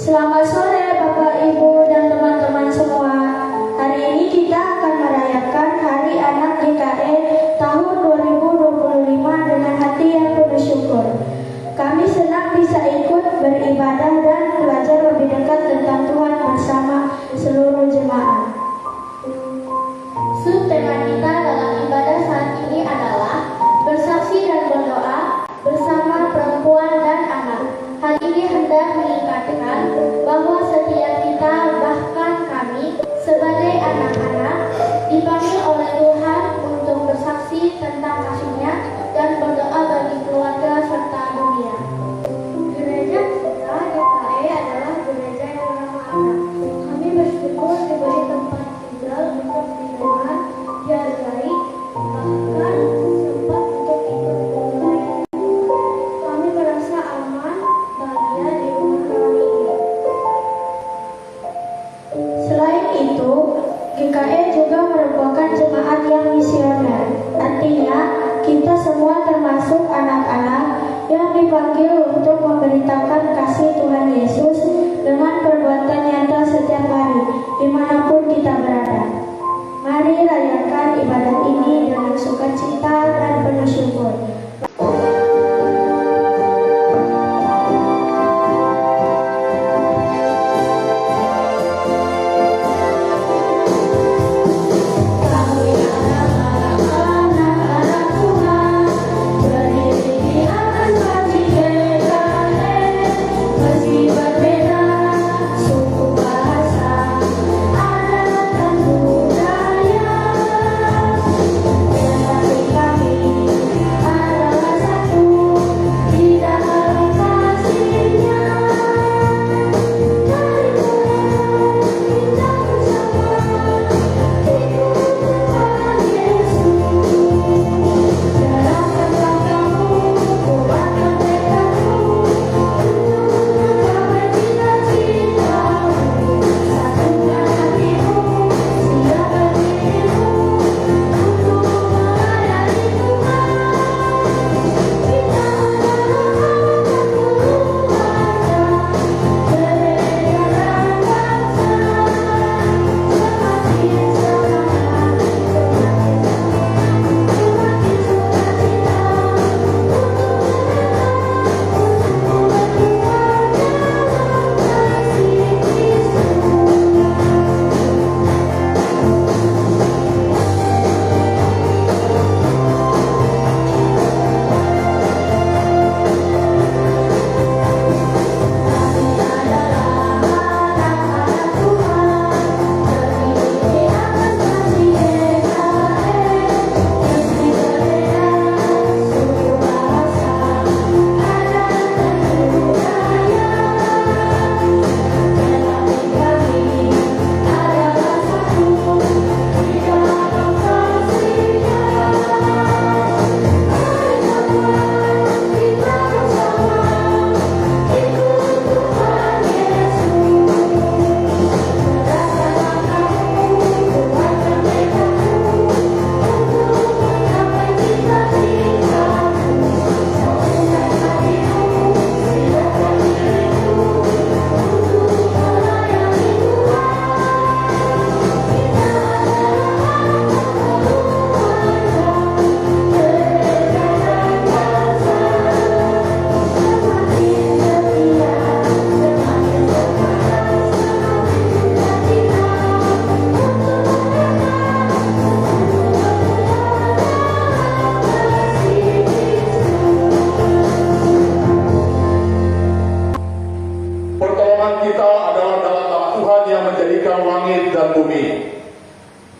Selamat sore Bapak, Ibu, dan teman-teman semua. Hari ini kita akan merayakan Hari Anak GKE tahun 2025 dengan hati yang penuh syukur. Kami senang bisa ikut beribadah dan belajar lebih dekat tentang Tuhan bersama seluruh jemaat. Subtema kita dalam ibadah saat ini adalah bersaksi dan berdoa bersama perempuan dan anak. Hal ini hendak mengingatkan bahwa setiap kita, bahkan kami sebagai anak-anak, dipanggil oleh Tuhan untuk bersaksi tentang kasih-Nya dan berdoa bagi keluarga serta dunia. Gereja kita GKE adalah gereja yang ramah anak. Kami bersyukur diberi tempat tinggal untuk didengar, dihargai, bahkan sempat untuk ikut pelayanan. Kami merasa aman, bahagia di rumah kami ini. Selain itu, GKE juga merupakan jemaat yang misioner. Artinya, kita semua termasuk anak-anak yang dipanggil untuk memberitakan kasih Tuhan Yesus dengan perbuatan nyata setiap hari, dimanapun kita berada. Mari rayakan ibadat ini dengan sukacita dan penuh syukur.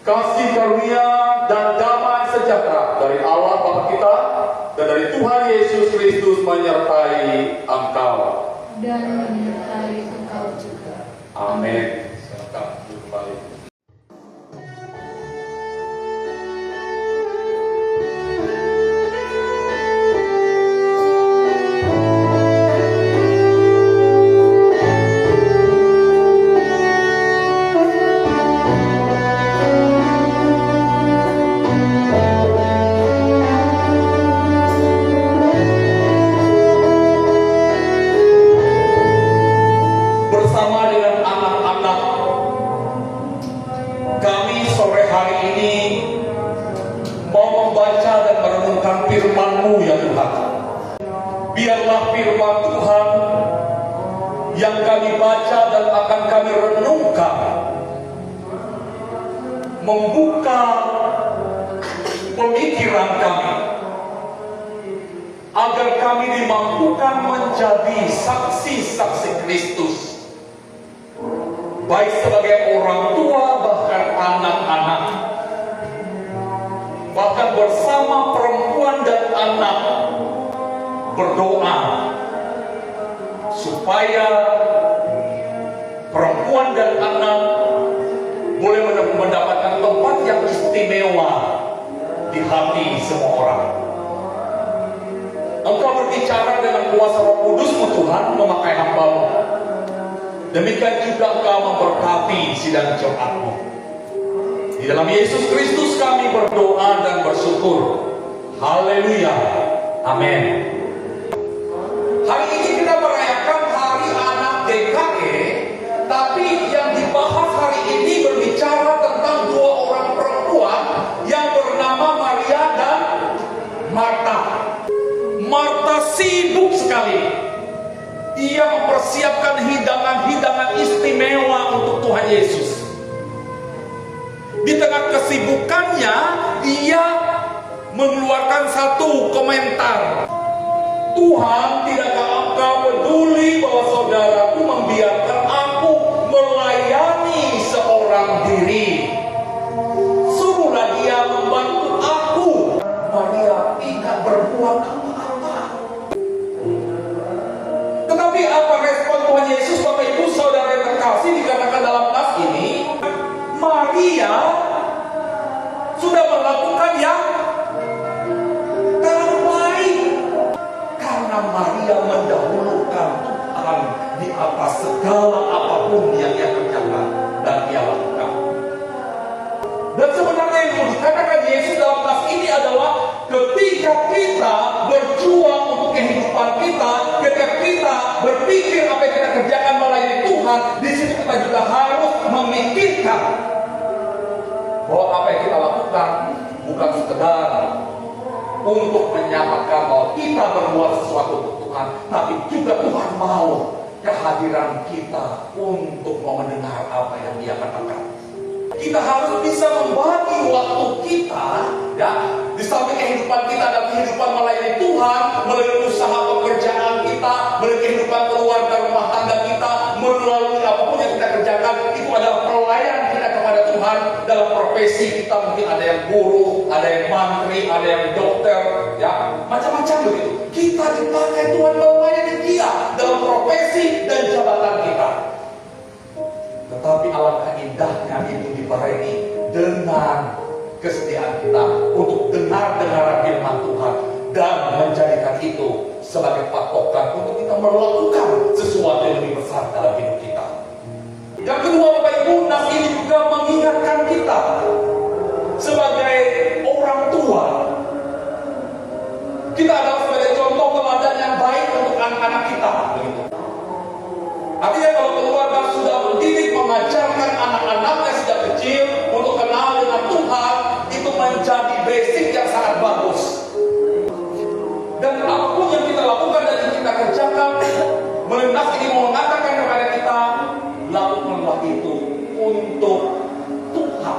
Kasih karunia dan damai sejahtera dari Allah Bapa kita dan dari Tuhan Yesus Kristus menyertai engkau. Dan menyertai engkau juga. Amin. Silakan duduk kembali. firman-Mu ya Tuhan. Biarlah firman Tuhan yang kami baca dan akan kami renungkan membuka pemikiran kami, agar kami dimampukan menjadi saksi-saksi Kristus, baik sebagai orang tua, bahkan anak-anak, bahkan bersama perempuan dan anak berdoa supaya perempuan dan anak boleh mendapatkan tempat yang istimewa di hati semua orang. Engkau berbicara dengan kuasa Roh Kudus-Mu Tuhan memakai hamba-Mu. Demikian juga Engkau memberkati sidang Jumat-Mu. Di dalam Yesus Kristus kami berdoa dan bersyukur. Haleluya. Amin. Hari ini kita merayakan Hari Anak GKE, tapi yang dibahas hari ini berbicara tentang dua orang perempuan yang bernama Maria dan Marta. Marta sibuk sekali. Ia mempersiapkan hidangan-hidangan istimewa untuk Tuhan Yesus. Di tengah kesibukannya, ia mengeluarkan satu komentar. Tuhan, tidakkah Engkau peduli bahwa saudaraku membiarkan aku melayani seorang diri? Suruhlah dia membantu aku. Maria tidak berbuat apa-apa. Tetapi apa respon Tuhan Yesus, Bapak Ibu Saudara yang terkasih, dikatakan dalam nas ini, Maria sudah melakukan yang terbaik. Karena Maria mendahulukan Tuhan di atas segala apapun yang ia kerjakan dan ia lakukan. Dan sebenarnya yang dikatakan Yesus dalam nas ini adalah ketika kita berjuang untuk kehidupan kita, ketika kita berpikir apa yang kita kerjakan melayani Tuhan, di situ kita juga harus memikirkan bahwa apa yang kita lakukan bukan sekedar untuk menyatakan bahwa kita berbuat sesuatu untuk Tuhan, tapi juga Tuhan mau kehadiran kita untuk mendengar apa yang Dia katakan. Kita harus bisa membagi waktu kita, ya, di samping kehidupan kita dan kehidupan melayani Tuhan, melalui usaha pekerjaan kita, melalui kehidupan keluarga rumah tangga kita, melalui apapun yang kita kerjakan, itu adalah pelayanan kita kepada Tuhan. Dalam profesi kita mungkin ada yang guru, ada yang mantri, ada yang dokter, ya, macam-macam begitu. Kita dipakai Tuhan melayani Dia dalam profesi dan jabatan kita. Tetapi alangkah indahnya itu dibarengi dengan kesetiaan kita untuk dengar-dengaran firman Tuhan dan menjadikan itu sebagai patokan untuk kita melakukan sesuatu yang lebih besar dalam hidup kita. Yang kedua, Bapak Ibu, nas ini juga mengingatkan kita sebagai orang tua. Kita adalah sebagai contoh teladan yang baik untuk anak-anak kita, begitu. Artinya kalau keluarga sudah mendidik, mengajarkan anak-anaknya sejak kecil untuk kenal dengan Tuhan, itu menjadi basic yang sangat bagus. Dan apapun yang kita lakukan dan yang kita kerjakan, melintas ini mau mengatakan kepada kita, lakukanlah itu untuk Tuhan.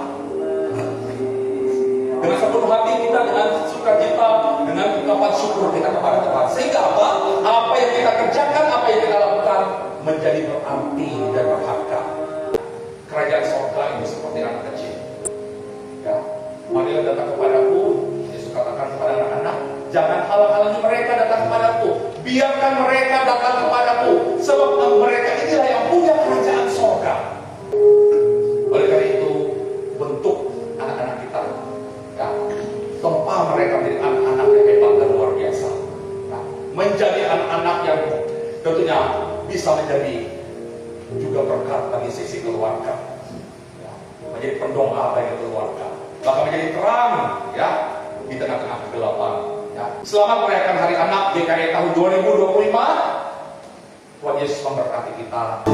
Dengan sepenuh hati kita, dengan sukacita, dengan ungkapan syukur kita kepada Tuhan. Sehingga apa? Apa yang kita kerjakan, apa yang kita lakukan menjadi berarti dan berharga. Kerajaan surga itu seperti anak kecil. Ya, marilah datang kepadaku. Yesus katakan kepada anak-anak, jangan halang-halangi mereka datang kepadaku. Biarkan mereka datang kepadaku, sebab mereka inilah yang punya kerajaan surga. Oleh karena itu, bentuk anak-anak kita, ya, tempa mereka menjadi anak-anak yang hebat dan luar biasa. Ya, menjadi anak-anak yang tentunya bisa menjadi juga berkat bagi sisi keluarga, ya, menjadi pendoa bagi keluarga, bahkan menjadi terang, ya, di tengah-tengah kegelapan. Ya. Selamat merayakan Hari Anak GKE tahun 2025. Tuhan Yesus memberkati kita.